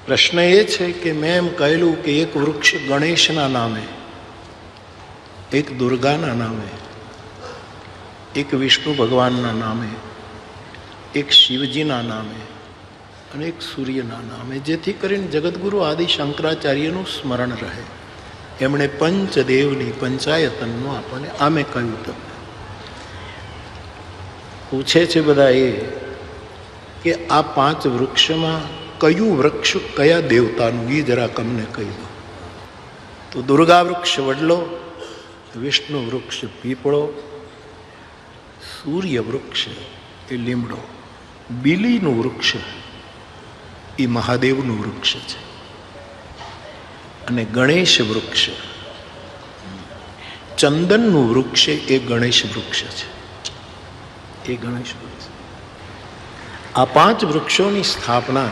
પ્રશ્ન એ છે કે મેં એમ કહેલું કે એક વૃક્ષ ગણેશના નામે, એક દુર્ગાના નામે, એક વિષ્ણુ ભગવાનના નામે, એક શિવજીના નામે અને એક સૂર્યના નામે, જેથી કરીને જગતગુરુ આદિ શંકરાચાર્યનું સ્મરણ રહે. એમણે પંચદેવની પંચાયતનનું આપણને આમે કહ્યું. તમને પૂછે છે બધા એ કે આ 5 વૃક્ષમાં કયું વૃક્ષ કયા દેવતાનું, એ જરાક અમને કહી દો. તો દુર્ગા વૃક્ષ વડલો, વિષ્ણુ વૃક્ષ પીપળો, સૂર્ય વૃક્ષ એ લીમડો, બીલીનું વૃક્ષ એ મહાદેવનું વૃક્ષ છે, અને ગણેશ વૃક્ષ, ચંદનનું વૃક્ષ એ ગણેશ વૃક્ષ છે. એ ગણેશ વૃક્ષ. આ 5 વૃક્ષોની સ્થાપના